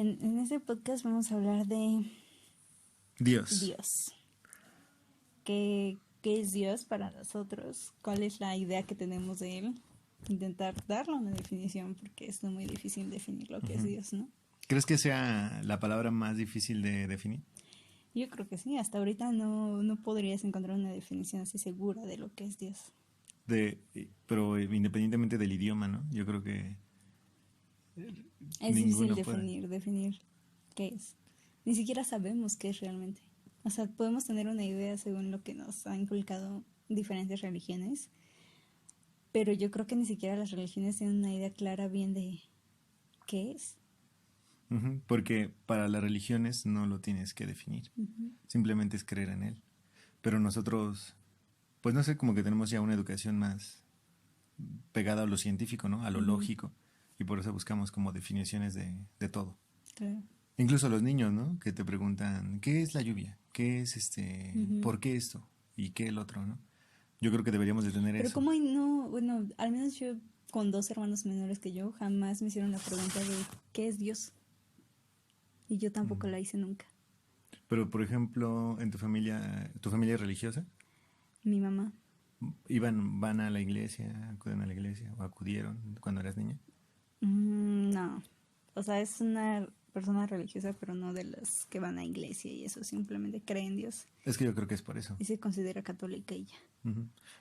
Bien, en este podcast vamos a hablar de Dios. Dios. ¿Qué es Dios para nosotros? ¿Cuál es la idea que tenemos de él? Intentar darle una definición, porque es muy difícil definir lo que es Dios, ¿no? ¿Crees que sea la palabra más difícil de definir? Yo creo que sí, hasta ahorita no podrías encontrar una definición así segura de lo que es Dios. Pero independientemente del idioma, ¿no? Yo creo que Es difícil ninguno puede. definir qué es. Ni siquiera sabemos qué es realmente. O sea, podemos tener una idea según lo que nos han inculcado diferentes religiones, pero yo creo que ni siquiera las religiones tienen una idea clara bien de qué es. Porque para las religiones no lo tienes que definir. Simplemente es creer en él. Pero nosotros, pues no sé, como que tenemos ya una educación más pegada a lo científico, ¿no? A lo lógico. Y por eso buscamos como definiciones de todo. Claro. Incluso los niños, ¿no? Que te preguntan, ¿qué es la lluvia? ¿Qué es ¿Por qué esto? ¿Y qué el otro, no? Yo creo que deberíamos de tener Pero eso. como no, bueno, al menos yo con 2 hermanos menores que yo, jamás me hicieron la pregunta de ¿qué es Dios? Y yo tampoco la hice nunca. Pero, por ejemplo, en ¿tu familia es religiosa? Mi mamá. ¿Van a la iglesia, acuden a la iglesia o acudieron cuando eras niña? No. O sea, es una persona religiosa, pero no de las que van a iglesia y eso, simplemente cree en Dios. Es que yo creo que es por eso. Y se considera católica y ya.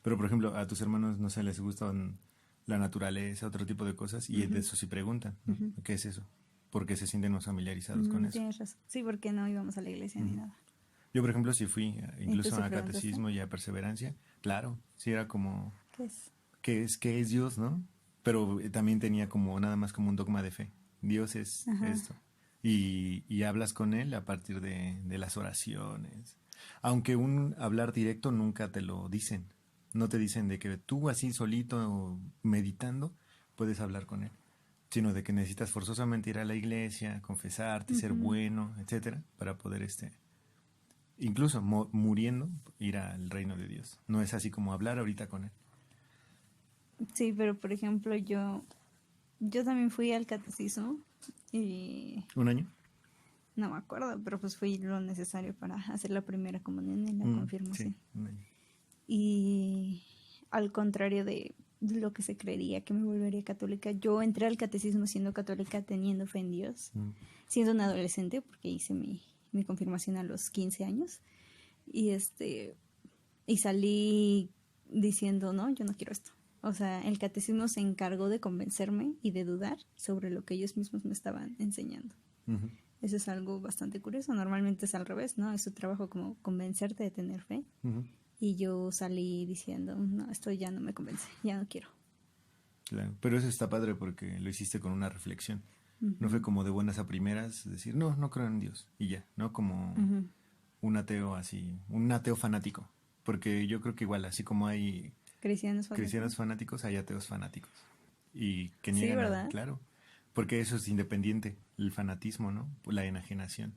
Pero, por ejemplo, a tus hermanos, no sé, les gustan la naturaleza, otro tipo de cosas, y de eso sí preguntan, ¿no? ¿Qué es eso? Porque se sienten más familiarizados con eso. Tienes razón. Sí, porque no íbamos a la iglesia ni nada. Yo, por ejemplo, sí fui incluso Entonces, a ¿preguntaste? catecismo y a perseverancia. Claro, sí era como, ¿Qué es? ¿qué es Dios, no? Pero también tenía como nada más como un dogma de fe. Dios es esto. Y hablas con él a partir de las oraciones. Aunque un hablar directo nunca te lo dicen. No te dicen de que tú así solito o meditando puedes hablar con él. Sino de que necesitas forzosamente ir a la iglesia, confesarte, ser bueno, etcétera, para poder incluso muriendo, ir al reino de Dios. No es así como hablar ahorita con él. Sí, pero por ejemplo, yo también fui al catecismo y ¿Un año? no me acuerdo, pero pues fui lo necesario para hacer la primera comunión y la confirmación. Sí, un año. Y al contrario de lo que se creería que me volvería católica, yo entré al catecismo siendo católica, teniendo fe en Dios, siendo una adolescente, porque hice mi confirmación a los 15 años. Y salí diciendo, no, yo no quiero esto. O sea, el catecismo se encargó de convencerme y de dudar sobre lo que ellos mismos me estaban enseñando. Eso es algo bastante curioso. Normalmente es al revés, ¿no? Es su trabajo como convencerte de tener fe. Y yo salí diciendo, no, esto ya no me convence, ya no quiero. Claro, pero eso está padre porque lo hiciste con una reflexión. No fue como de buenas a primeras decir, no creo en Dios y ya, no como un ateo así, un ateo fanático. Porque yo creo que igual, así como hay cristianos fanáticos, hay ateos fanáticos. Y que Sí, niegan ¿verdad? claro, porque eso es independiente, el fanatismo, ¿no? La enajenación.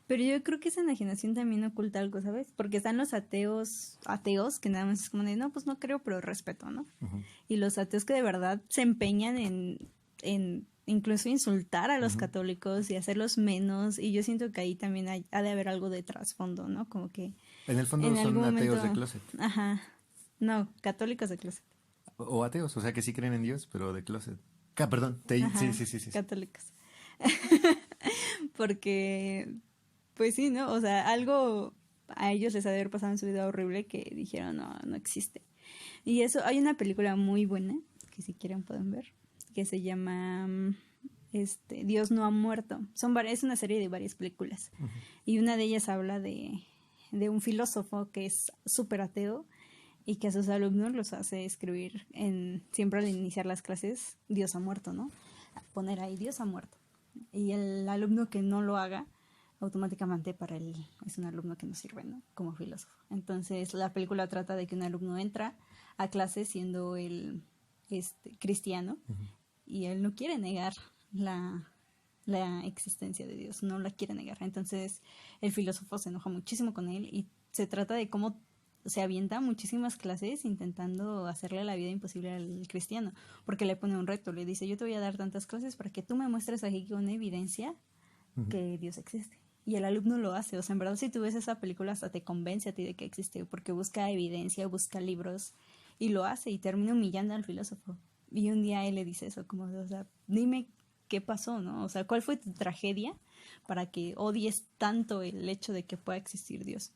Pero yo creo que esa enajenación también oculta algo, ¿sabes? Porque están los ateos que nada más es como de, no, pues no creo, pero respeto, ¿no? Y los ateos que de verdad se empeñan en incluso insultar a los católicos y hacerlos menos. Y yo siento que ahí también ha de haber algo de trasfondo, ¿no? Como que En el fondo en son algún ateos momento... de closet. Ajá. No, católicos de closet. O ateos, o sea que sí creen en Dios, pero de closet. Perdón, Ajá, sí. católicos. Porque, pues sí, ¿no? O sea, algo a ellos les ha de haber pasado en su vida horrible que dijeron, no existe. Y eso, hay una película muy buena, que si quieren pueden ver, que se llama Dios no ha muerto. Es una serie de varias películas. Y una de ellas habla de un filósofo que es súper ateo y que a sus alumnos los hace escribir siempre al iniciar las clases, Dios ha muerto, ¿no? Poner ahí, Dios ha muerto. Y el alumno que no lo haga, automáticamente para él es un alumno que no sirve, ¿no? Como filósofo. Entonces la película trata de que un alumno entra a clase siendo él cristiano y él no quiere negar la existencia de Dios, no la quiere negar. Entonces el filósofo se enoja muchísimo con él y se trata de cómo se avienta muchísimas clases intentando hacerle la vida imposible al cristiano, porque le pone un reto, le dice, yo te voy a dar tantas clases para que tú me muestres aquí con evidencia que Dios existe. Y el alumno lo hace. O sea, en verdad, si tú ves esa película, hasta te convence a ti de que existe, porque busca evidencia, busca libros, y lo hace, y termina humillando al filósofo. Y un día él le dice eso, como, o sea, dime qué pasó, ¿no? O sea, ¿cuál fue tu tragedia para que odies tanto el hecho de que pueda existir Dios?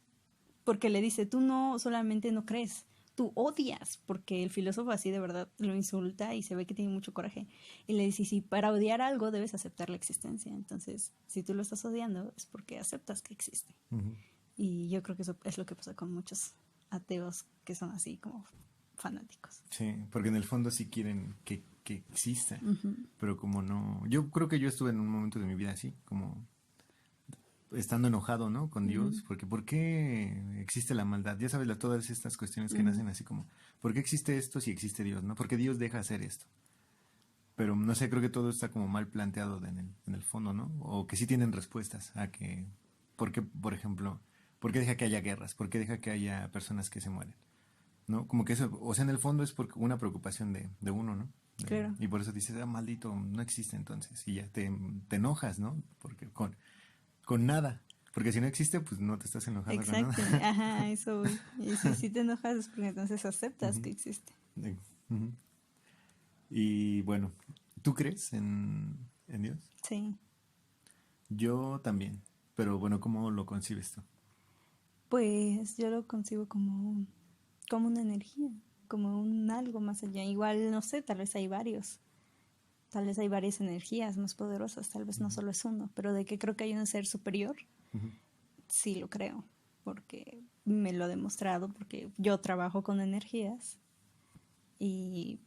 Porque le dice, tú no solamente no crees, tú odias, porque el filósofo así de verdad lo insulta y se ve que tiene mucho coraje. Y le dice, si para odiar algo debes aceptar la existencia. Entonces, si tú lo estás odiando es porque aceptas que existe. Y yo creo que eso es lo que pasa con muchos ateos que son así como fanáticos. Sí, porque en el fondo sí quieren que exista, pero como no... Yo creo que yo estuve en un momento de mi vida así, como estando enojado, ¿no? Con Dios, porque ¿por qué existe la maldad? Ya sabes, todas estas cuestiones que nacen así como, ¿por qué existe esto si existe Dios, no? ¿Por qué Dios deja hacer esto? Pero no sé, creo que todo está como mal planteado en el fondo, ¿no? O que sí tienen respuestas a que, ¿por qué, por ejemplo, por qué deja que haya guerras? ¿Por qué deja que haya personas que se mueren? ¿No? Como que eso, o sea, en el fondo es por una preocupación de uno, ¿no? Claro. Y por eso dices, maldito, no existe entonces. Y ya te enojas, ¿no? Porque con nada. Porque si no existe, pues no te estás enojando con Exacto, nada. ajá, eso voy. Y si te enojas es porque entonces aceptas que existe. Ujú. Y bueno, ¿tú crees en Dios? Sí. Yo también. Pero bueno, ¿cómo lo concibes tú? Pues yo lo concibo como una energía, como un algo más allá. Igual, no sé, tal vez hay varios. Tal vez hay varias energías más poderosas, tal vez no solo es uno, pero de que creo que hay un ser superior, sí lo creo, porque me lo ha demostrado, porque yo trabajo con energías y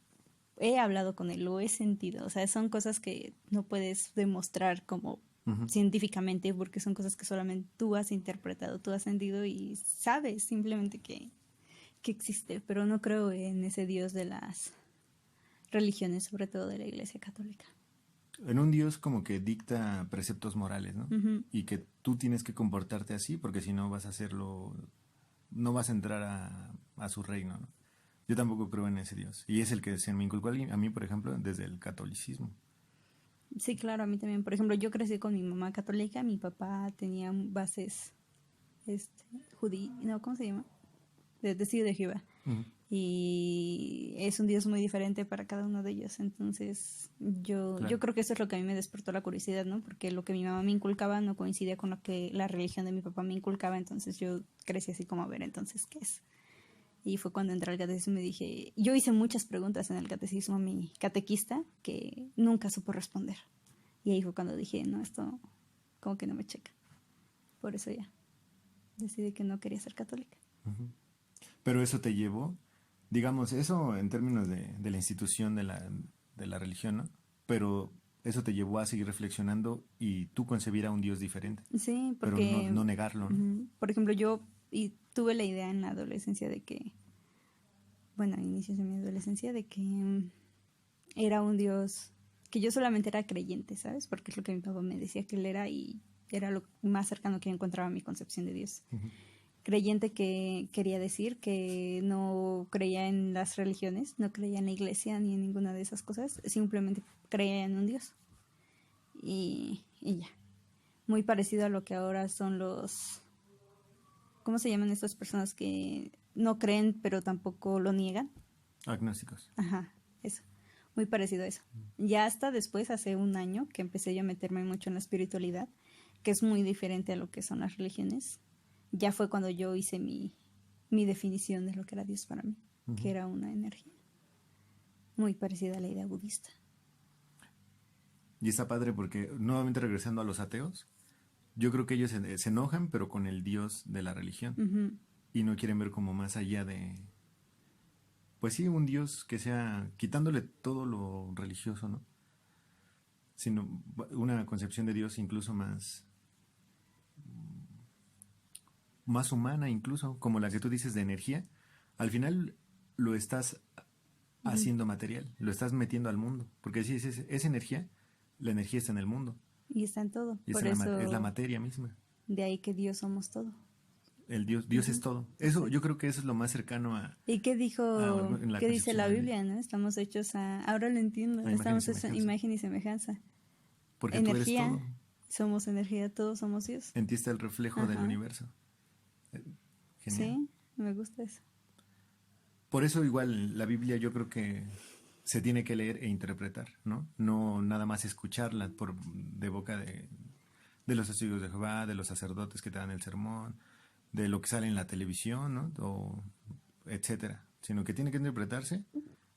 he hablado con él, lo he sentido, o sea, son cosas que no puedes demostrar como científicamente porque son cosas que solamente tú has interpretado, tú has sentido y sabes simplemente que existe, pero no creo en ese Dios de las religiones, sobre todo de la Iglesia Católica. En un Dios como que dicta preceptos morales, ¿no? Y que tú tienes que comportarte así porque si no vas a hacerlo, no vas a entrar a su reino, ¿no? Yo tampoco creo en ese Dios. Y es el que se me inculcó a mí, por ejemplo, desde el catolicismo. Sí, claro, a mí también. Por ejemplo, yo crecí con mi mamá católica, mi papá tenía bases no, ¿cómo se llama? De testigo de Jehová. Y es un Dios muy diferente para cada uno de ellos. Entonces, Claro. yo creo que eso es lo que a mí me despertó la curiosidad, ¿no? Porque lo que mi mamá me inculcaba no coincidía con lo que la religión de mi papá me inculcaba. Entonces, yo crecí así como, a ver, entonces, ¿qué es? Y fue cuando entré al catecismo y dije, yo hice muchas preguntas en el catecismo a mi catequista que nunca supo responder. Y ahí fue cuando dije, no, esto como que no me checa. Por eso ya decidí que no quería ser católica. Pero eso te llevó, digamos, eso en términos de la institución de la religión, ¿no? Pero eso te llevó a seguir reflexionando y tú concebir a un Dios diferente. Sí, Pero porque, no negarlo, ¿no? por ejemplo, yo tuve la idea en la adolescencia de que, bueno, a inicios de mi adolescencia, de que era un Dios, que yo solamente era creyente, ¿sabes? Porque es lo que mi papá me decía que él era y era lo más cercano que yo encontraba a mi concepción de Dios. Creyente que quería decir que no creía en las religiones, no creía en la iglesia ni en ninguna de esas cosas, simplemente creía en un Dios. Y ya. Muy parecido a lo que ahora son los... ¿Cómo se llaman estas personas que no creen pero tampoco lo niegan? Agnósticos. Ajá, eso. Muy parecido a eso. Ya hasta después, hace un año, que empecé yo a meterme mucho en la espiritualidad, que es muy diferente a lo que son las religiones, ya fue cuando yo hice mi definición de lo que era Dios para mí, que era una energía muy parecida a la idea budista. Y está padre porque, nuevamente regresando a los ateos, yo creo que ellos se enojan, pero con el Dios de la religión. Y no quieren ver como más allá de, pues sí, un Dios que sea, quitándole todo lo religioso, ¿no? Sino una concepción de Dios incluso más humana, incluso, como la que tú dices de energía. Al final lo estás haciendo material, lo estás metiendo al mundo. Porque si es energía, la energía está en el mundo. Y está en todo. Y Por eso, es la materia misma. de ahí que Dios somos todo. El Dios es todo. Eso, yo creo que eso es lo más cercano a... ¿Y qué dijo, en la qué dice concepción la de Biblia, no? Estamos hechos ahora lo entiendo, a imagen y estamos hechos a semejanza. imagen y semejanza. Porque tú eres Energía, todo. somos energía, todos somos Dios. En ti está el reflejo Ajá. del universo. Genial. Sí, me gusta eso. Por eso igual la Biblia yo creo que se tiene que leer e interpretar, ¿no? No nada más escucharla de boca de los testigos de Jehová, de los sacerdotes que te dan el sermón, de lo que sale en la televisión, ¿no? O etcétera. Sino que tiene que interpretarse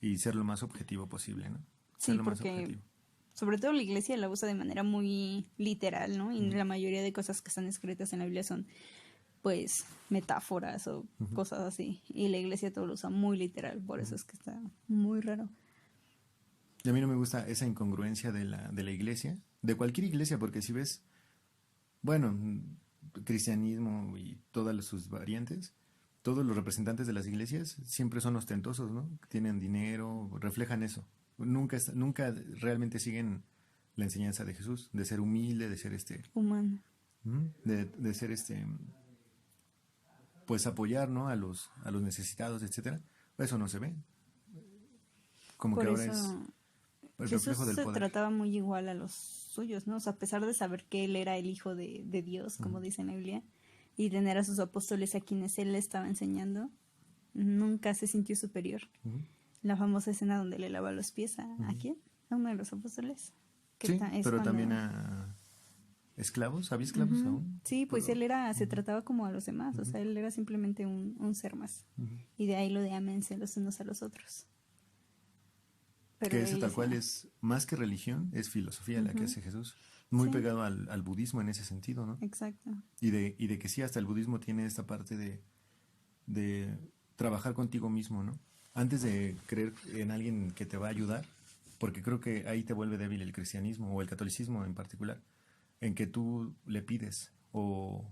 y ser lo más objetivo posible, ¿no? Ser Sí, lo más porque objetivo. sobre todo la iglesia la usa de manera muy literal, ¿no? Y la mayoría de cosas que están escritas en la Biblia son, pues, metáforas o cosas así. Y la iglesia todo lo usa muy literal, por eso es que está muy raro. Y a mí no me gusta esa incongruencia de la iglesia, de cualquier iglesia, porque si ves, bueno, cristianismo y todas sus variantes, todos los representantes de las iglesias siempre son ostentosos, ¿no? Tienen dinero, reflejan eso. Nunca realmente siguen la enseñanza de Jesús, de ser humilde, de ser Humano. de ser pues apoyar, ¿no? A los necesitados, etcétera. Eso no se ve. Como Por que ahora eso es el Jesús reflejo del se poder. trataba muy igual a los suyos, ¿no? O sea, a pesar de saber que él era el hijo de Dios, como dice en la Biblia, y tener a sus apóstoles a quienes él le estaba enseñando, nunca se sintió superior. La famosa escena donde le lava los pies ¿a quién? A uno de los apóstoles. Que Sí, es pero cuando... también a esclavos. ¿Había esclavos aún? Sí, pues Pero, él se trataba como a los demás, o sea, él era simplemente un ser más. Y de ahí lo de ámense los unos a los otros. Pero que la eso tal cual iglesia... es, más que religión, es filosofía la que hace Jesús. Muy Sí, pegado al budismo en ese sentido, ¿no? exacto. Y de que sí, hasta el budismo tiene esta parte de trabajar contigo mismo, ¿no? Antes de creer en alguien que te va a ayudar, porque creo que ahí te vuelve débil el cristianismo o el catolicismo en particular, en que tú le pides o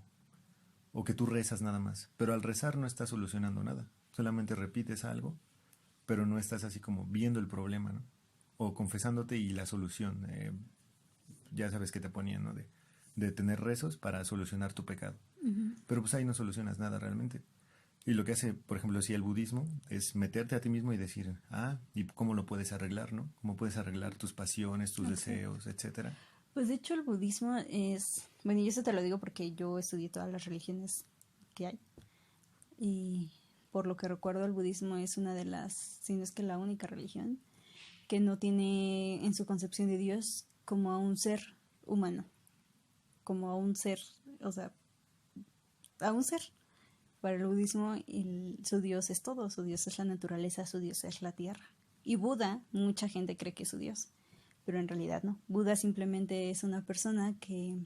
que tú rezas nada más. Pero al rezar no estás solucionando nada, solamente repites algo, pero no estás así como viendo el problema, ¿no? O confesándote y la solución. Ya sabes que te ponían, ¿no? De tener rezos para solucionar tu pecado. Pero pues ahí no solucionas nada realmente. Y lo que hace, por ejemplo, si el budismo es meterte a ti mismo y decir, ¿y cómo lo puedes arreglar, no? ¿Cómo puedes arreglar tus pasiones, tus deseos, etcétera? Pues de hecho el budismo es, bueno, y eso te lo digo porque yo estudié todas las religiones que hay y por lo que recuerdo el budismo es una de las, si no es que la única religión que no tiene en su concepción de Dios como a un ser humano, como a un ser, o sea, a un ser. Para el budismo su Dios es todo, su Dios es la naturaleza, su Dios es la tierra. Y Buda, mucha gente cree que es su Dios, pero en realidad no. Buda simplemente es una persona que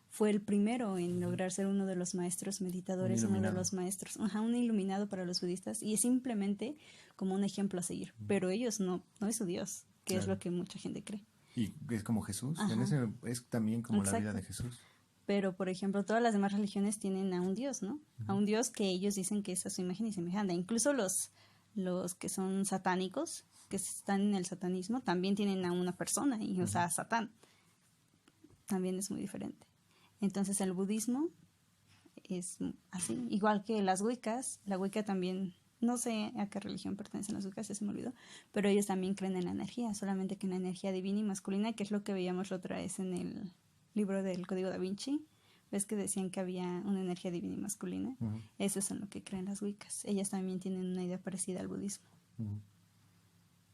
fue el primero en lograr ser uno de los maestros meditadores, uno de los maestros, un iluminado para los budistas, y es simplemente como un ejemplo a seguir. Pero ellos no es su Dios, que es lo que mucha gente cree. Y es como Jesús, en ese es también como la vida de Jesús. Pero, por ejemplo, todas las demás religiones tienen a un Dios, ¿no? A un Dios que ellos dicen que es a su imagen y semejanza. Incluso los que son satánicos, que están en el satanismo, también tienen a una persona, y, o sea, a Satán. También es muy diferente. Entonces, el budismo es así. Igual que las Wiccas, la Wicca también, no sé a qué religión pertenecen las Wiccas, ya se me olvidó, pero ellos también creen en la energía, solamente que en la energía divina y masculina, que es lo que veíamos la otra vez en el libro del Código Da Vinci. Ves que decían que había una energía divina y masculina. Eso es en lo que creen las Wiccas. Ellas también tienen una idea parecida al budismo.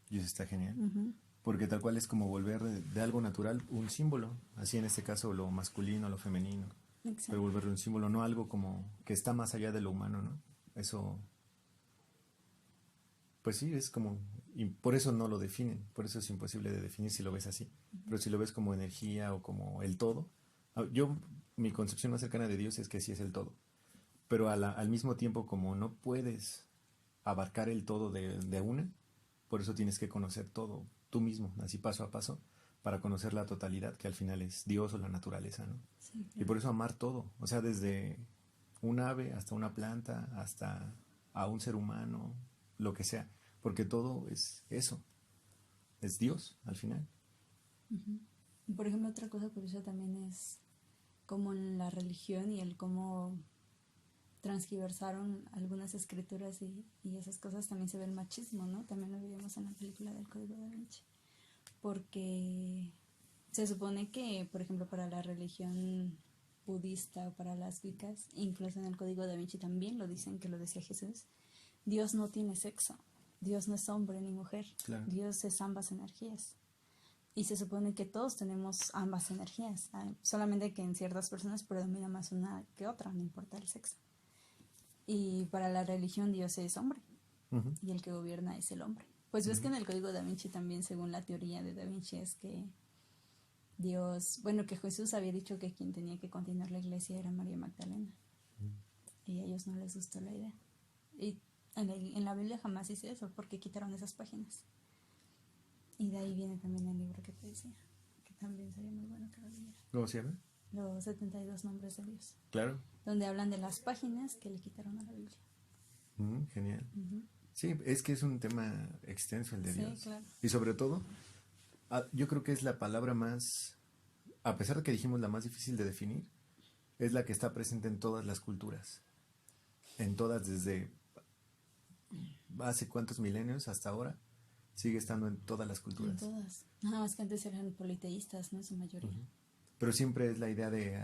Y eso está genial. Porque tal cual es como volver de algo natural un símbolo. Así en este caso lo masculino, lo femenino. Exacto. Pero volverlo un símbolo, no algo como que está más allá de lo humano, ¿no? Eso, pues sí, es como, y por eso no lo definen, por eso es imposible de definir si lo ves así. Pero si lo ves como energía o como el todo, mi concepción más cercana de Dios es que sí es el todo. Pero al mismo tiempo, como no puedes abarcar el todo de una, por eso tienes que conocer todo tú mismo, así paso a paso, para conocer la totalidad, que al final es Dios o la naturaleza, ¿no? Sí, claro. Y por eso amar todo, o sea, desde un ave hasta una planta, hasta a un ser humano, lo que sea, porque todo es eso, es Dios al final. Por ejemplo, otra cosa curiosa también es como en la religión y el cómo transgiversaron algunas escrituras y esas cosas, también se ve el machismo, ¿no? También lo vimos en la película del Código Da Vinci. Porque Se supone que, por ejemplo, para la religión budista o para las Wiccas, incluso en el Código Da Vinci también lo dicen, que lo decía Jesús, Dios no tiene sexo, Dios no es hombre ni mujer, Claro. Dios es ambas energías. Y se supone que todos tenemos ambas energías, solamente que en ciertas personas predomina más una que otra, no importa el sexo. Y para la religión Dios es hombre, Uh-huh. y el que gobierna es el hombre. Pues ves que en el Código Da Vinci también, según la teoría de Da Vinci, es que Dios, bueno, que Jesús había dicho que quien tenía que continuar la iglesia era María Magdalena. Y a ellos no les gustó la idea. Y en la Biblia jamás dice eso, porque quitaron esas páginas. Y de ahí viene también el libro que te decía, que también sería muy bueno que lo leyera. ¿Cómo se llama? Los 72 nombres de Dios. Claro. Donde hablan de las páginas que le quitaron a la Biblia. Genial. Uh-huh. Sí, es que es un tema extenso el de Dios. Sí, claro. Y sobre todo, yo creo que es la palabra más, a pesar de que dijimos la más difícil de definir, es la que está presente en todas las culturas. En todas, desde hace cuántos milenios hasta ahora, sigue estando en todas las culturas. En todas. Nada más que antes eran politeístas, ¿no? En su mayoría. Uh-huh. Pero siempre es la idea de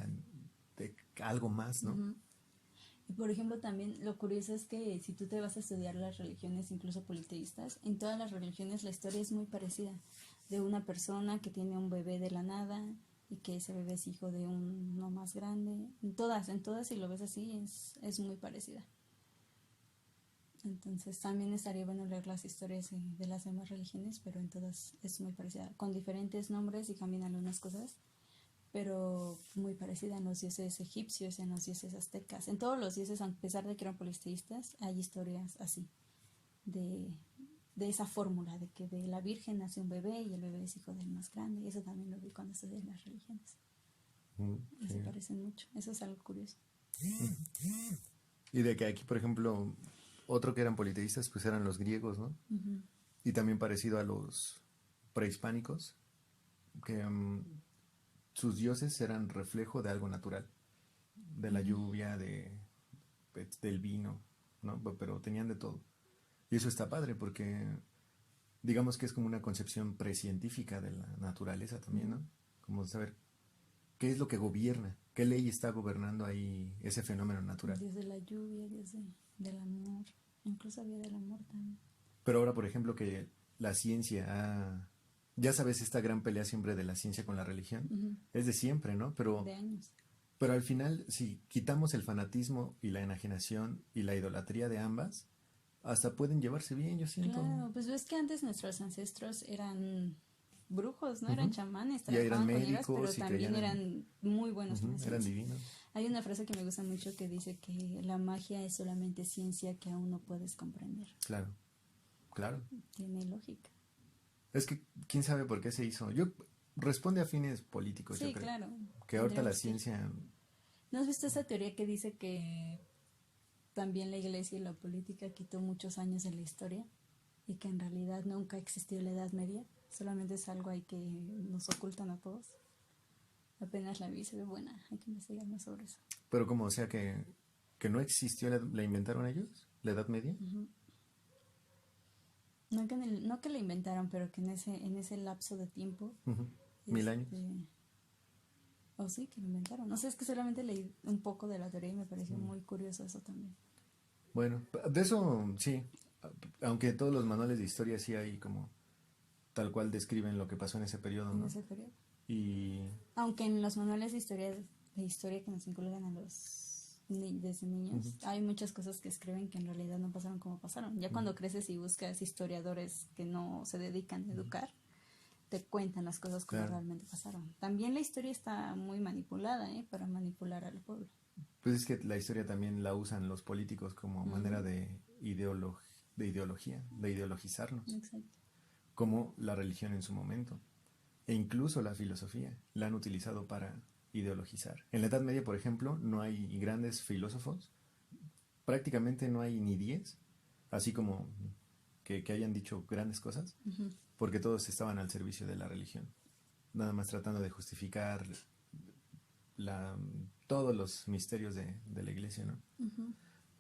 algo más, ¿no? Uh-huh. Y por ejemplo también lo curioso es que si tú te vas a estudiar las religiones, incluso politeístas, en todas las religiones la historia es muy parecida. De una persona que tiene un bebé de la nada y que ese bebé es hijo de uno más grande. En todas, si lo ves así, es muy parecida. Entonces también estaría bueno leer las historias de las demás religiones, pero en todas es muy parecida, con diferentes nombres y cambian algunas cosas, pero muy parecida en los dioses egipcios, en los dioses aztecas, en todos los dioses, a pesar de que eran politeístas, hay historias así, de esa fórmula, de que de la virgen nace un bebé y el bebé es hijo del más grande, y eso también lo vi cuando estudié las religiones. Y se parecen mucho, eso es algo curioso. Y de que aquí, por ejemplo, otro que eran politeístas, pues eran los griegos, ¿no? Uh-huh. Y también parecido a los prehispánicos, que sus dioses eran reflejo de algo natural, de la lluvia, del vino, ¿no? Pero tenían de todo. Y eso está padre porque digamos que es como una concepción precientífica de la naturaleza también, ¿no? Como saber qué es lo que gobierna, qué ley está gobernando ahí ese fenómeno natural. Dios de la lluvia, Dios del amor, incluso había del amor también. Pero ahora, por ejemplo, que la ciencia ya sabes, esta gran pelea siempre de la ciencia con la religión, uh-huh. es de siempre, ¿no? De años. Pero al final, si quitamos el fanatismo y la enajenación y la idolatría de ambas, hasta pueden llevarse bien, yo siento. Claro, pues ves que antes nuestros ancestros eran brujos, ¿no? Uh-huh. Eran chamanes, ya eran médicos, médicos, pero también eran muy buenos uh-huh, eran divinos. Hay una frase que me gusta mucho que dice que la magia es solamente ciencia que aún no puedes comprender. Claro, claro. Tiene lógica. Es que quién sabe por qué se hizo. Responde a fines políticos, sí, yo creo. Claro. Que ahorita la ciencia... ¿No has visto esa teoría que dice que también la iglesia y la política quitó muchos años de la historia y que en realidad nunca existió la Edad Media? Solamente es algo ahí que nos ocultan a todos. Apenas la vi, se ve buena, hay que investigar más sobre eso. Pero como, o sea, que no existió, ¿la inventaron ellos? ¿La Edad Media? Uh-huh. No que la inventaron, pero que en ese lapso de tiempo... Uh-huh. 1000 años. Sí, que lo inventaron. No sé, es que solamente leí un poco de la teoría y me pareció muy curioso eso también. Bueno, de eso sí, aunque todos los manuales de historia sí hay como tal cual describen lo que pasó en ese periodo, ¿no? En ese periodo. Y... Aunque en los manuales de historia que nos inculcan a los desde niños, uh-huh. hay muchas cosas que escriben que en realidad no pasaron como pasaron. Ya uh-huh. cuando creces y buscas historiadores que no se dedican a educar, te cuentan las cosas como realmente pasaron. También la historia está muy manipulada, para manipular al pueblo. Pues es que la historia también la usan los políticos como uh-huh. manera de ideología, de ideologizarnos. Exacto. Como la religión en su momento. E incluso la filosofía la han utilizado para ideologizar. En la Edad Media, por ejemplo, no hay grandes filósofos. Prácticamente no hay ni 10, así como que hayan dicho grandes cosas. Uh-huh. Porque todos estaban al servicio de la religión, nada más tratando de justificar todos los misterios de la iglesia, ¿no? Uh-huh.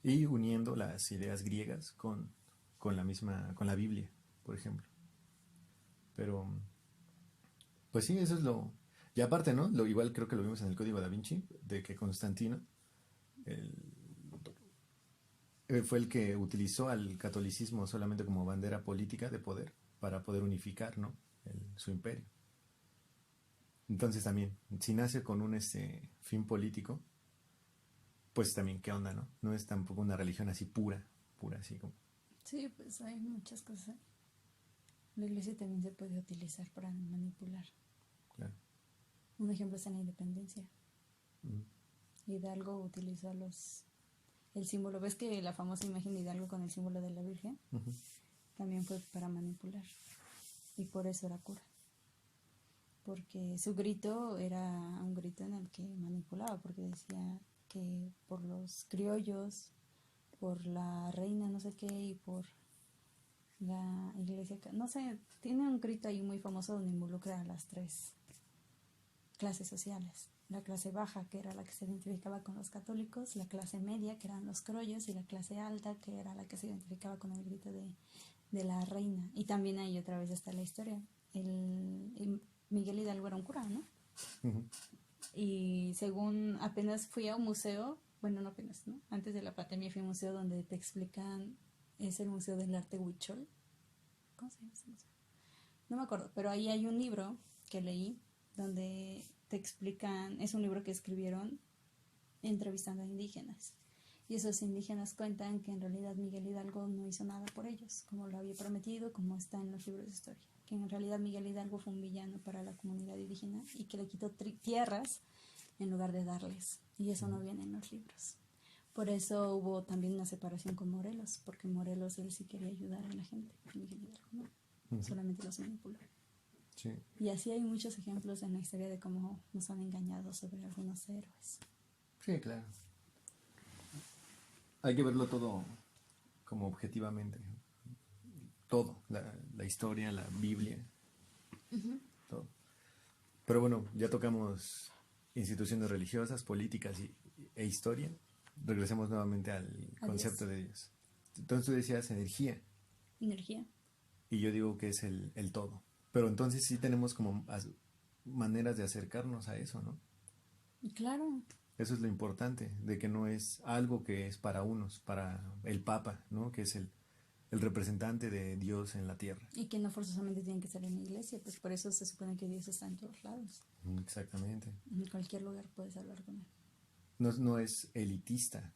Y uniendo las ideas griegas con la Biblia, por ejemplo. Pero, pues sí, eso es lo Y aparte, ¿no? Igual creo que lo vimos en el Código Da Vinci, de que Constantino el- fue el que utilizó al catolicismo solamente como bandera política de poder para poder unificar, ¿no? Su imperio. Entonces también, si nace con un fin político, pues también, ¿qué onda, no? No es tampoco una religión así pura, pura así como... Sí, pues hay muchas cosas. La iglesia también se puede utilizar para manipular. Claro. Un ejemplo es en la independencia. Mm. Hidalgo utilizó el símbolo. ¿Ves que la famosa imagen de Hidalgo con el símbolo de la Virgen? Uh-huh. También fue para manipular. Y por eso era cura. Porque su grito era un grito en el que manipulaba, porque decía que por los criollos, por la reina no sé qué y por la iglesia, no sé, tiene un grito ahí muy famoso donde involucra a las tres clases sociales. La clase baja, que era la que se identificaba con los católicos, la clase media, que eran los criollos, y la clase alta, que era la que se identificaba con el grito de la reina. Y también ahí otra vez está la historia. Miguel Hidalgo era un cura, ¿no? Uh-huh. Y según apenas fui a un museo, bueno, no apenas, ¿no? Antes de la pandemia fui a un museo donde te explican, es el Museo del Arte Huichol. ¿Cómo se llama ese museo? No me acuerdo, pero ahí hay un libro que leí donde te explican, es un libro que escribieron entrevistando a indígenas. Y esos indígenas cuentan que en realidad Miguel Hidalgo no hizo nada por ellos, como lo había prometido, como está en los libros de historia. Que en realidad Miguel Hidalgo fue un villano para la comunidad indígena y que le quitó tierras en lugar de darles. Y eso no viene en los libros. Por eso hubo también una separación con Morelos, porque Morelos él sí quería ayudar a la gente, Miguel Hidalgo no, uh-huh. Solamente los manipuló. Sí. Y así hay muchos ejemplos en la historia de cómo nos han engañado sobre algunos héroes. Sí, claro. Hay que verlo todo como objetivamente. Todo, la historia, la Biblia, uh-huh. Todo. Pero bueno, ya tocamos instituciones religiosas, políticas e historia. Regresemos nuevamente al concepto de Dios. Entonces tú decías energía. Energía. Y yo digo que es el todo. Pero entonces sí tenemos como maneras de acercarnos a eso, ¿no? Claro. Eso es lo importante, de que no es algo que es para unos, para el Papa, ¿no? Que es el representante de Dios en la tierra. Y que no forzosamente tienen que estar en la iglesia, pues por eso se supone que Dios está en todos lados. Exactamente. En cualquier lugar puedes hablar con él. No es elitista.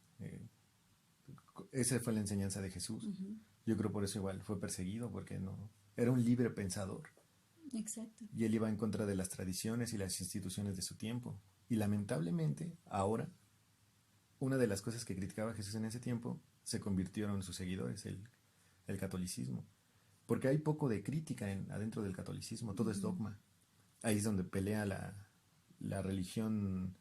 Esa fue la enseñanza de Jesús. Uh-huh. Yo creo por eso igual fue perseguido, porque no era un libre pensador. Exacto. Y él iba en contra de las tradiciones y las instituciones de su tiempo. Y lamentablemente, ahora, una de las cosas que criticaba Jesús en ese tiempo se convirtieron en sus seguidores, el catolicismo. Porque hay poco de crítica adentro del catolicismo, todo es dogma. Ahí es donde pelea la religión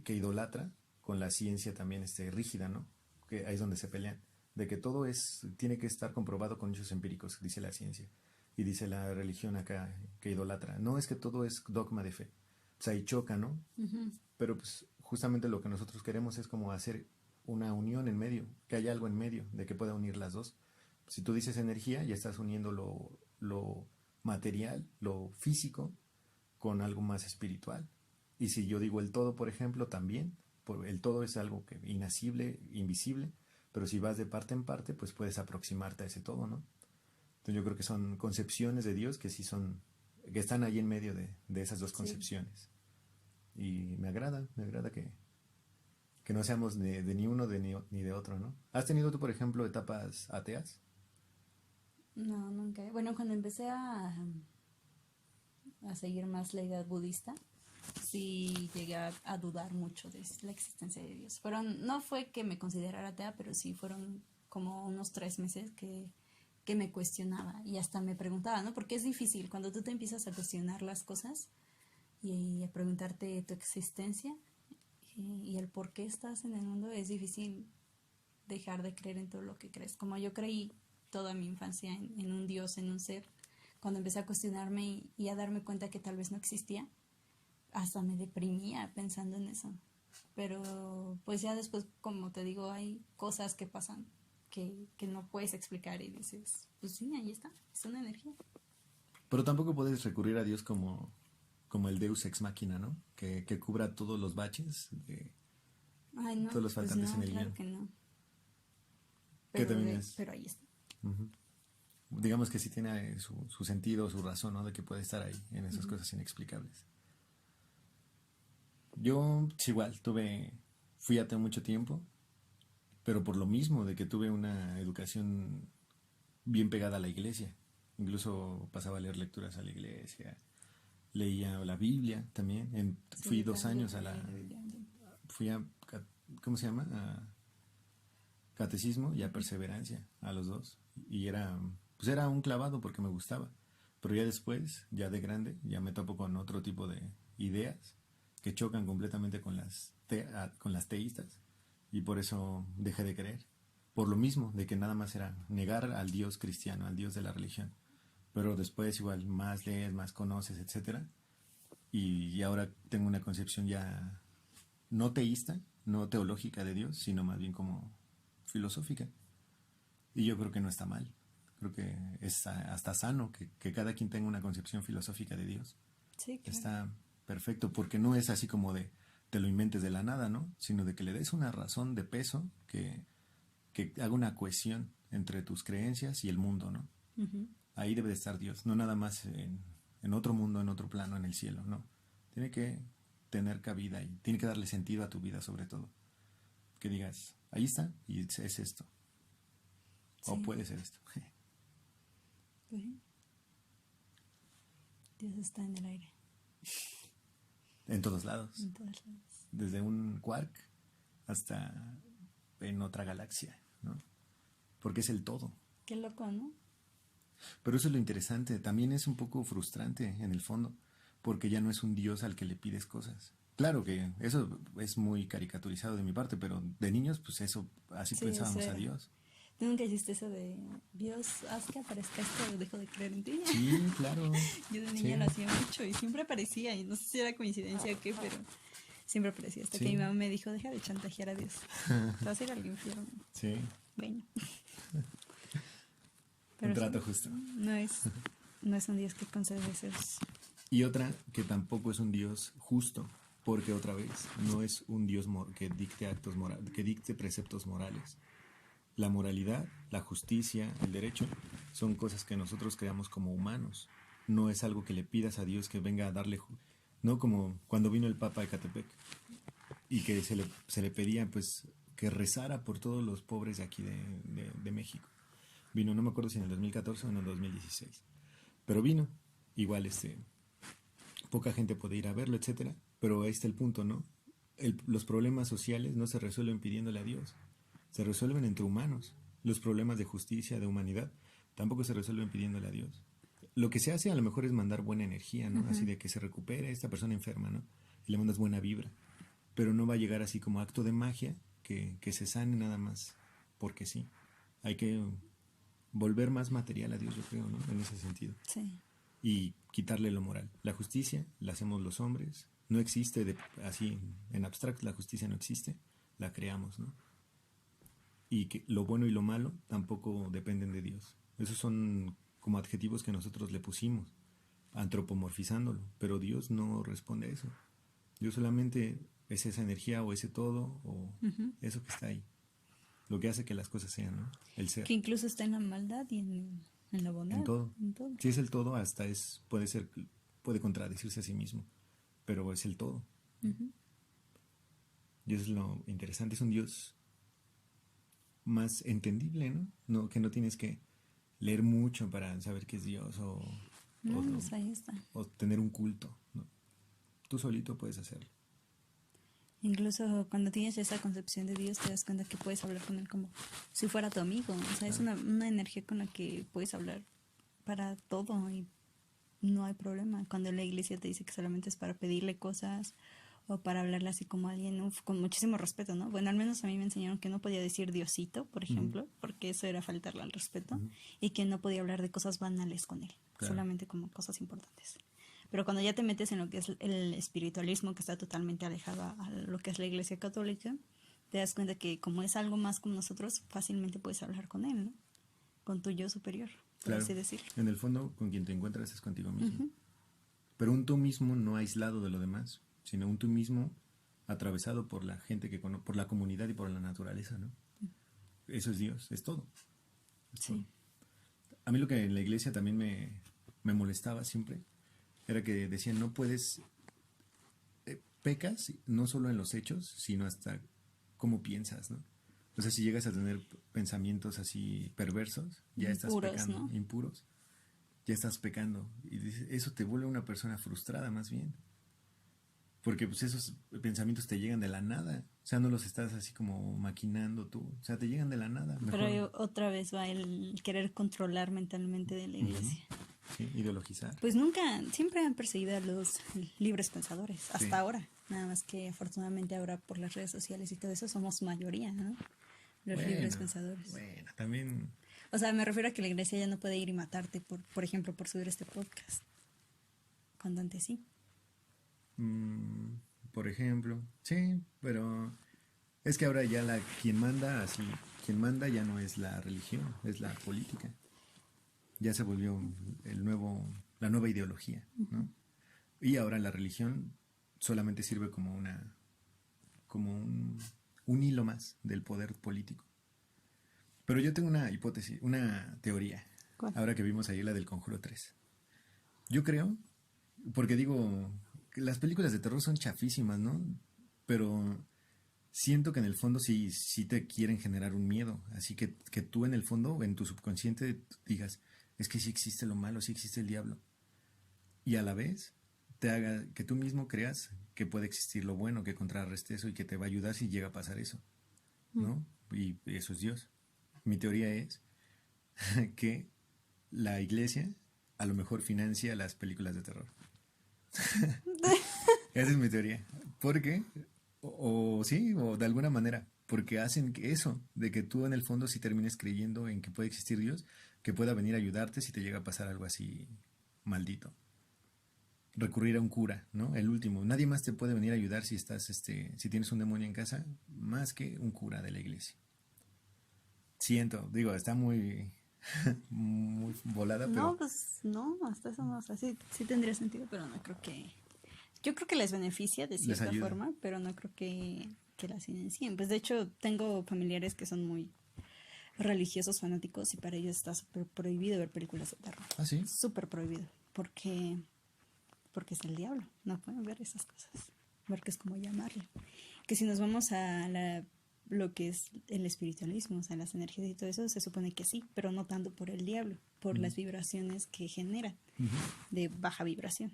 que idolatra con la ciencia también rígida, ¿no? Que ahí es donde se pelean. De que todo tiene que estar comprobado con hechos empíricos, dice la ciencia. Y dice la religión acá que idolatra. No es que todo es dogma de fe. O sea, ahí choca, ¿no? Uh-huh. Pero pues justamente lo que nosotros queremos es como hacer una unión en medio, que haya algo en medio, de que pueda unir las dos. Si tú dices energía, ya estás uniendo lo material, lo físico, con algo más espiritual. Y si yo digo el todo, por ejemplo, también, el todo es algo que inacible, invisible, pero si vas de parte en parte, pues puedes aproximarte a ese todo, ¿no? Entonces yo creo que son concepciones de Dios que sí que están ahí en medio de esas dos concepciones. Sí. Y me agrada que no seamos de ni uno ni de otro, ¿no? ¿Has tenido tú, por ejemplo, etapas ateas? No, nunca. Bueno, cuando empecé a seguir más la idea budista, sí llegué a dudar mucho de la existencia de Dios. No fue que me considerara atea, pero sí fueron como unos 3 meses que me cuestionaba y hasta me preguntaba, ¿no? Porque es difícil cuando tú te empiezas a cuestionar las cosas y a preguntarte tu existencia y el por qué estás en el mundo, es difícil dejar de creer en todo lo que crees. Como yo creí toda mi infancia en un Dios, en un ser, cuando empecé a cuestionarme y a darme cuenta que tal vez no existía, hasta me deprimía pensando en eso. Pero pues ya después, como te digo, hay cosas que pasan que no puedes explicar y dices, pues sí, ahí está, es una energía. Pero tampoco puedes recurrir a Dios como como el Deus Ex Machina, ¿no? Que cubra todos los baches, Ay, no, todos los pues faltantes no, en el claro guión. que no. Que también es, Pero ahí está. digamos que sí tiene su sentido, su razón, ¿no? De que puede estar ahí en esas cosas inexplicables. Yo, sí, igual, fui ateo mucho tiempo, pero por lo mismo de que tuve una educación bien pegada a la iglesia. Incluso pasaba a leer lecturas a la iglesia, leía la Biblia también. Sí, Fui yo 2 años también leí la Biblia. fui a, ¿cómo se llama? A catecismo y a perseverancia, a los dos. Y pues era un clavado porque me gustaba. Pero ya después, ya de grande, ya me topo con otro tipo de ideas que chocan completamente con las teístas. Y por eso dejé de creer. Por lo mismo, de que nada más era negar al Dios cristiano, al Dios de la religión. Pero después igual más lees, más conoces, etcétera. Y ahora tengo una concepción ya no teísta, no teológica de Dios, sino más bien como filosófica. Y yo creo que no está mal. Creo que es hasta sano que cada quien tenga una concepción filosófica de Dios. Sí, claro. Está perfecto, porque no es así como de te lo inventes de la nada, ¿no? Sino de que le des una razón de peso que haga una cohesión entre tus creencias y el mundo, ¿no? Uh-huh. Ahí debe de estar Dios, no nada más en otro mundo, en otro plano, en el cielo, no. Tiene que tener cabida y tiene que darle sentido a tu vida sobre todo. Que digas, ahí está y es esto. Sí. O puede ser esto. Pues, Dios está en el aire. En todos lados. En todos lados. Desde un quark hasta en otra galaxia, ¿no? Porque es el todo. Qué loco, ¿no? Pero eso es lo interesante. También es un poco frustrante en el fondo, porque ya no es un Dios al que le pides cosas. Claro que eso es muy caricaturizado de mi parte, pero de niños, pues eso, así sí, pensábamos a Dios. ¿Tú nunca hiciste eso de Dios, haz que aparezca esto o dejo de creer en ti? Sí, claro. Yo de niña lo hacía mucho y siempre aparecía, y no sé si era coincidencia o qué, pero siempre aparecía. Hasta que mi mamá me dijo, deja de chantajear a Dios. Te vas a ir al infierno. Sí. Bueno. Un trato justo. No es un Dios que concede deseos. Y otra que tampoco es un Dios justo, porque otra vez no es un Dios que dicte actos morales, que dicte preceptos morales. La moralidad, la justicia, el derecho son cosas que nosotros creamos como humanos. No es algo que le pidas a Dios que venga a darle, no como cuando vino el Papa de Ecatepec y que se le pedía pues que rezara por todos los pobres de aquí de México. Vino, no me acuerdo si en el 2014 o en el 2016, pero vino, igual poca gente puede ir a verlo, etcétera, pero ahí está el punto, ¿no? Los problemas sociales no se resuelven pidiéndole a Dios, se resuelven entre humanos. Los problemas de justicia, de humanidad, tampoco se resuelven pidiéndole a Dios. Lo que se hace a lo mejor es mandar buena energía, ¿no? Uh-huh. Así de que se recupere esta persona enferma, ¿no? Y le mandas buena vibra, pero no va a llegar así como acto de magia que se sane nada más, porque sí. Hay que volver más material a Dios, yo creo, ¿no? En ese sentido. Sí. Y quitarle lo moral. La justicia la hacemos los hombres. No existe así en abstracto, la justicia no existe, la creamos, ¿no? Y que lo bueno y lo malo tampoco dependen de Dios. Esos son como adjetivos que nosotros le pusimos, antropomorfizándolo, pero Dios no responde a eso. Dios solamente es esa energía o ese todo o uh-huh. Eso que está ahí. Lo que hace que las cosas sean, ¿no? El ser. Que incluso está en la maldad y en la bondad. En todo. Si es el todo, hasta puede contradecirse a sí mismo, pero es el todo. Uh-huh. Y eso es lo interesante, es un Dios más entendible, ¿no? Que no tienes que leer mucho para saber que es Dios pues ahí está. O tener un culto, ¿no? Tú solito puedes hacerlo. Incluso cuando tienes esa concepción de Dios te das cuenta que puedes hablar con Él como si fuera tu amigo. O sea, es una energía con la que puedes hablar para todo y no hay problema. Cuando la iglesia te dice que solamente es para pedirle cosas o para hablarle así como a alguien, con muchísimo respeto, ¿no? Bueno, al menos a mí me enseñaron que no podía decir Diosito, por ejemplo, uh-huh. porque eso era faltarle al respeto, uh-huh. y que no podía hablar de cosas banales con Él, claro. Solamente como cosas importantes. Pero cuando ya te metes en lo que es el espiritualismo, que está totalmente alejado a lo que es la iglesia católica, te das cuenta que como es algo más como nosotros, fácilmente puedes hablar con Él, ¿no? Con tu yo superior, por claro. así decirlo. En el fondo, con quien te encuentras es contigo mismo. Uh-huh. pero un tú mismo no aislado de lo demás, sino un tú mismo atravesado por la gente por la comunidad y por la naturaleza, ¿no? Eso es Dios, es todo. Sí. A mí lo que en la iglesia también me molestaba siempre era que decían, no puedes, pecas no solo en los hechos, sino hasta cómo piensas, ¿no? O sea, si llegas a tener pensamientos así perversos, ya estás Impuros, pecando, ¿no? impuros, ya estás pecando. Y eso te vuelve una persona frustrada más bien. Porque pues esos pensamientos te llegan de la nada. O sea, no los estás así como maquinando tú. O sea, te llegan de la nada. Pero ahí Mejor. otra vez va el querer controlar mentalmente de la Ujú. iglesia. Sí, ideologizar. Pues siempre han perseguido a los libres pensadores, Sí. hasta ahora. Nada más que afortunadamente ahora por las redes sociales y todo eso somos mayoría, ¿no? Los libres pensadores. Bueno, también. O sea, me refiero a que la iglesia ya no puede ir y matarte, por ejemplo, por subir este podcast. Cuando antes sí. mm, por ejemplo, sí, pero es que ahora ya quien manda así, quien manda ya no es la religión, es la política. Ya se volvió la nueva ideología, ¿no? Y ahora la religión solamente sirve como un hilo más del poder político. Pero yo tengo una hipótesis, una teoría. ¿Cuál? Ahora que vimos ahí la del Conjuro 3. Yo creo, porque digo, que las películas de terror son chafísimas, ¿no? Pero siento que en el fondo sí te quieren generar un miedo. Así que tú en el fondo, en tu subconsciente, digas, es que sí existe lo malo, sí existe el diablo. Y a la vez te haga que tú mismo creas que puede existir lo bueno, que contrarreste eso y que te va a ayudar si llega a pasar eso, ¿no? Y eso es Dios. Mi teoría es que la iglesia a lo mejor financia las películas de terror. Esa es mi teoría. Porque, o sí, o de alguna manera, porque hacen eso, de que tú en el fondo sí termines creyendo en que puede existir Dios, que pueda venir a ayudarte si te llega a pasar algo así maldito. Recurrir a un cura, ¿no? El último. Nadie más te puede venir a ayudar si tienes un demonio en casa, más que un cura de la iglesia. Siento, digo, está muy, muy volada, No, pero pues no, hasta eso no. O sea, sí tendría sentido, pero no creo que. Yo creo que les beneficia de les cierta ayuda. forma, pero no creo que las financien. Pues de hecho, tengo familiares que son muy religiosos fanáticos y para ellos está súper prohibido ver películas de terror. Ah, sí. Súper prohibido. Porque es el diablo. No pueden ver esas cosas. Porque es como llamarle. Que si nos vamos a lo que es el espiritualismo, o sea, las energías y todo eso, se supone que sí, pero no tanto por el diablo, por las vibraciones que genera de baja vibración.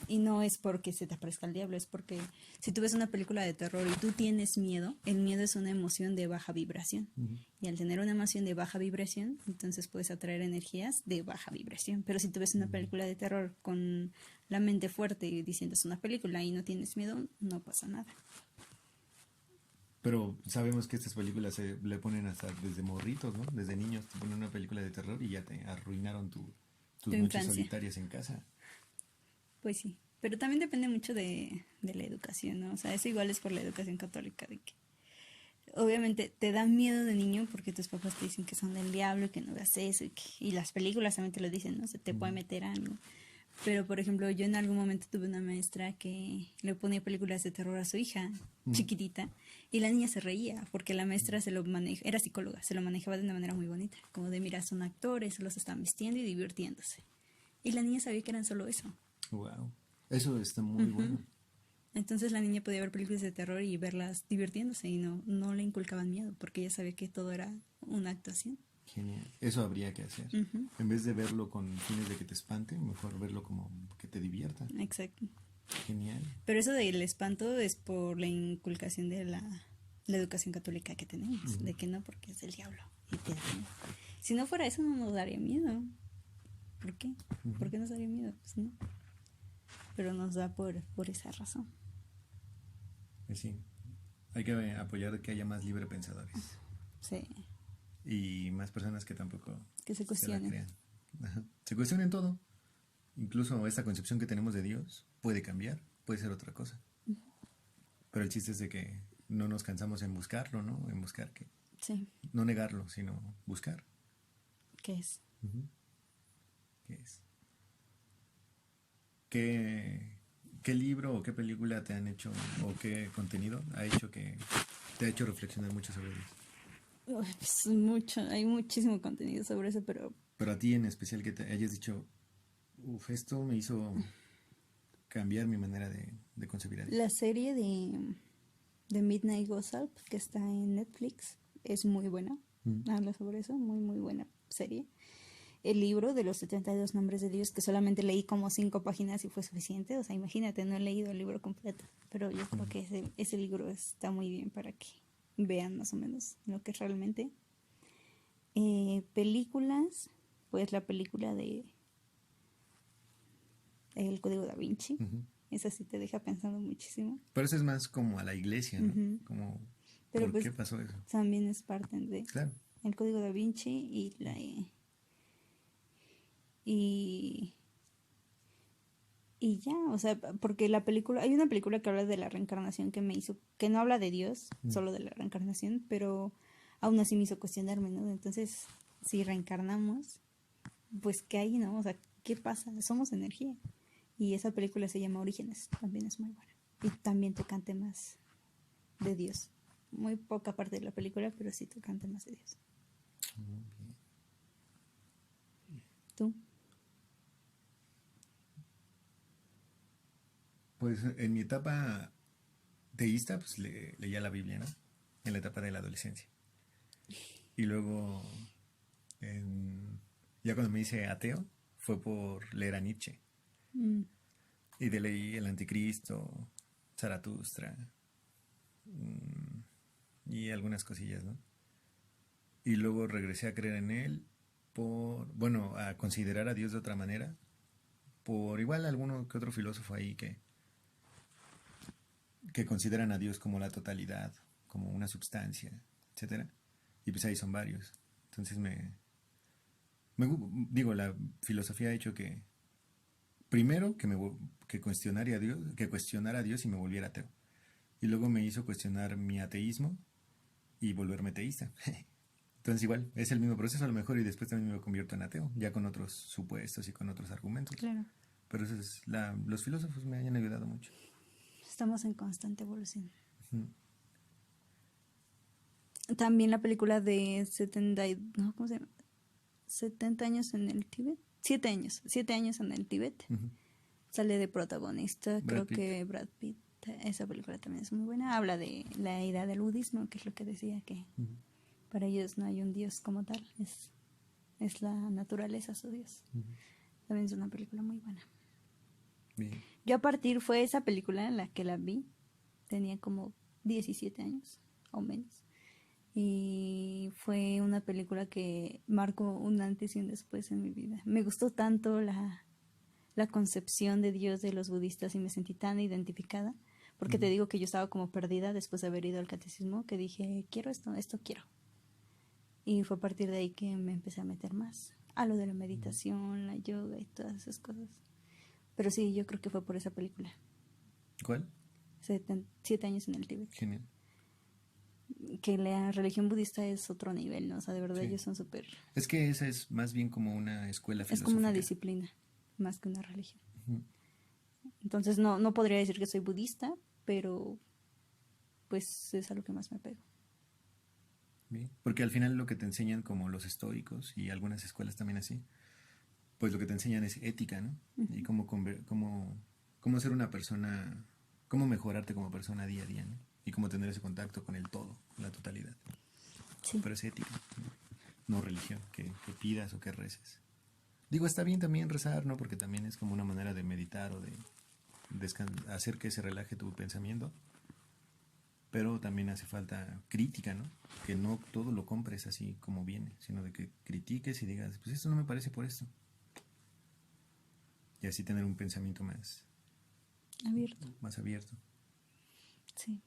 Y no es porque se te aparezca el diablo, es porque si tú ves una película de terror y tú tienes miedo, el miedo es una emoción de baja vibración. Y al tener una emoción de baja vibración, entonces puedes atraer energías de baja vibración. Pero si tú ves una película de terror con la mente fuerte y diciendo es una película y no tienes miedo, no pasa nada. Pero sabemos que estas películas se le ponen hasta desde morritos, ¿no? Desde niños te ponen una película de terror y ya te arruinaron tus Tu noches infancia. solitarias en casa. Pues sí, pero también depende mucho de la educación, ¿no? O sea, eso igual es por la educación católica, de que obviamente te da miedo de niño porque tus papás te dicen que son del diablo y que no hagas eso y las películas también te lo dicen, ¿no? Se te puede meter algo. Pero, por ejemplo, yo en algún momento tuve una maestra que le ponía películas de terror a su hija chiquitita y la niña se reía porque la maestra era psicóloga, se lo manejaba de una manera muy bonita, como de, mira, son actores, los están vistiendo y divirtiéndose. Y la niña sabía que eran solo eso. Wow. Eso está muy bueno. Entonces la niña podía ver películas de terror y verlas divirtiéndose y no le inculcaban miedo porque ella sabía que todo era una actuación. Genial. Eso habría que hacer. En vez de verlo con fines de que te espante, mejor verlo como que te divierta. Exacto. Genial. Pero eso del espanto es por la inculcación de la educación católica que tenemos, de que no porque es del diablo y te da miedo. Si no fuera eso no nos daría miedo. ¿Por qué? ¿Por qué nos daría miedo? Pues no. Pero nos da por esa razón. Sí. Hay que apoyar que haya más libre pensadores. Sí. Y más personas que tampoco Que se la cuestionen. crean. Ajá. Se cuestionen todo. Incluso esta concepción que tenemos de Dios puede cambiar, puede ser otra cosa. Pero el chiste es de que no nos cansamos en buscarlo, ¿no? En buscar que Sí. no negarlo, sino buscar. ¿Qué es? ¿Qué es? ¿qué, qué libro o qué película te han hecho o qué contenido ha hecho que te ha hecho reflexionar mucho sobre Dios? Uy, pues mucho, hay muchísimo contenido sobre eso, pero Pero a ti en especial que te hayas dicho, uff, esto me hizo cambiar mi manera de concebir a Dios. la serie de Midnight Gospel que está en Netflix es muy buena. Mm. Habla sobre eso, muy, muy buena serie. El libro de los 72 nombres de Dios, que solamente leí como 5 páginas y fue suficiente. O sea, imagínate, no he leído el libro completo, pero yo creo que ese libro está muy bien para que vean más o menos lo que es realmente. Películas, pues la película de El Código Da Vinci, Ujú. esa sí te deja pensando muchísimo. Pero eso es más como a la iglesia, ¿no? Ujú. Como, Pero ¿por pues qué pasó eso? también es parte de Claro. El Código Da Vinci y y ya, o sea, porque la película, hay una película que habla de la reencarnación que me hizo, que no habla de Dios, Mm. solo de la reencarnación, pero aún así me hizo cuestionarme, ¿no? Entonces, si reencarnamos, pues ¿qué hay, no? O sea, ¿qué pasa? Somos energía. Y esa película se llama Orígenes, también es muy buena. Y también tocan temas de Dios. Muy poca parte de la película, pero sí tocan temas de Dios. ¿Tú? Pues en mi etapa teísta, pues leía la Biblia, ¿no? En la etapa de la adolescencia. Y luego, ya cuando me hice ateo, fue por leer a Nietzsche. Mm. Y de leí El Anticristo, Zaratustra, y algunas cosillas, ¿no? Y luego regresé a creer en él bueno, a considerar a Dios de otra manera, por igual alguno que otro filósofo ahí que consideran a Dios como la totalidad, como una substancia, etcétera. Y pues ahí son varios. Entonces digo, la filosofía ha hecho que primero que cuestionara a Dios y me volviera ateo. Y luego me hizo cuestionar mi ateísmo y volverme teísta. Entonces igual, es el mismo proceso a lo mejor y después también me convierto en ateo, ya con otros supuestos y con otros argumentos. Claro. Pero eso es los filósofos me han ayudado mucho. Estamos en constante evolución. Ujú. También la película de 70, no, ¿cómo se llama? 70 años en el Tíbet. 7 años en el Tíbet. Ujú. Sale de protagonista, Brad creo Pitt. que Brad Pitt. Esa película también es muy buena. Habla de la idea del budismo, que es lo que decía, que Ujú. para ellos no hay un dios como tal, es la naturaleza su dios. Ujú. También es una película muy buena. Bien. Yo a partir fue esa película en la que la vi, tenía como 17 años o menos. Y fue una película que marcó un antes y un después en mi vida. Me gustó tanto la concepción de Dios de los budistas y me sentí tan identificada, porque te Ujú. digo que yo estaba como perdida después de haber ido al catecismo, que dije, quiero esto quiero. Y fue a partir de ahí que me empecé a meter más a lo de la meditación, la yoga y todas esas cosas. Pero sí, yo creo que fue por esa película. ¿Cuál? 7 años en el Tíbet. Genial. Que la religión budista es otro nivel, ¿no? O sea, de verdad Sí. ellos son súper... Es que esa es más bien como una escuela Es como una filosófica. disciplina, más que una religión. Ujú. Entonces no podría decir que soy budista, pero pues es a lo que más me pego. Bien. Porque al final lo que te enseñan, como los estoicos y algunas escuelas también así, pues lo que te enseñan es ética, ¿no? Y cómo ser una persona, cómo mejorarte como persona día a día, ¿no? Y cómo tener ese contacto con el todo, la totalidad. Sí. Pero es ética, no religión, que pidas o que reces. Digo, está bien también rezar, ¿no? Porque también es como una manera de meditar o de hacer que se relaje tu pensamiento. Pero también hace falta crítica, ¿no? Que no todo lo compres así como viene, sino de que critiques y digas, pues esto no me parece por esto. Y así tener un pensamiento Abierto. más abierto. Sí.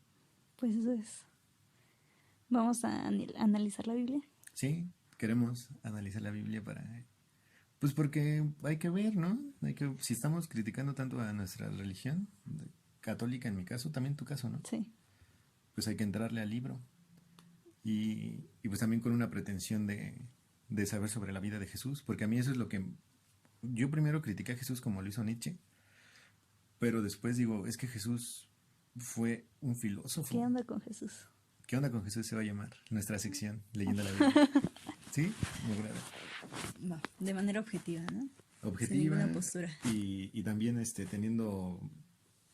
Pues eso es. Vamos a analizar la Biblia. Sí, queremos analizar la Biblia pues porque hay que ver, ¿no? Si estamos criticando tanto a nuestra religión, católica en mi caso, también tu caso, ¿no? Sí. Pues hay que entrarle al libro. Y pues también con una pretensión de saber sobre la vida de Jesús, porque a mí eso es lo que... Yo primero critiqué a Jesús como lo hizo Nietzsche, Pero después digo, es que Jesús fue un filósofo. ¿Qué onda con Jesús? ¿Qué onda con Jesús? Se va a llamar nuestra sección, Leyendo la Biblia. ¿Sí? Me agrada. No, de manera objetiva, ¿no? Objetiva. Sin ninguna postura. Y también teniendo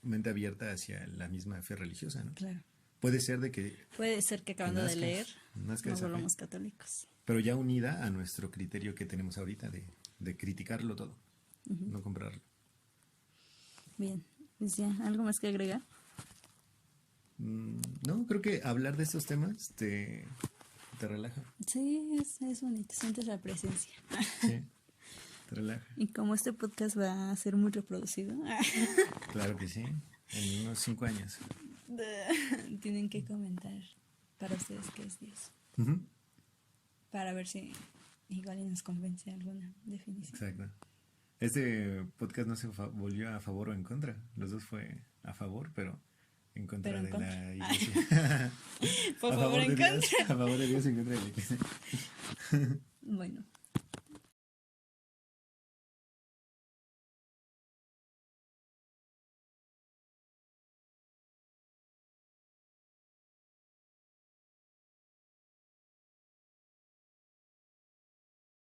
mente abierta hacia la misma fe religiosa, ¿no? Claro. Puede ser de que... Puede ser que acabando de leer nos volvamos católicos. Pero ya unida a nuestro criterio que tenemos ahorita de criticarlo todo, no comprarlo. Bien, pues ya, ¿algo más que agregar? No, creo que hablar de estos temas te relaja. Sí, es bonito, sientes la presencia. Sí, te relaja. Y como este podcast va a ser muy reproducido. Claro que sí, en unos 5 años. Tienen que comentar para ustedes qué es Dios. Para ver si igual y nos convence alguna definición. Exacto. Este podcast no se volvió a favor o en contra. Los dos fue a favor, pero en contra de la iglesia. Por favor, en contra. A favor de Dios, en contra de la iglesia. Bueno.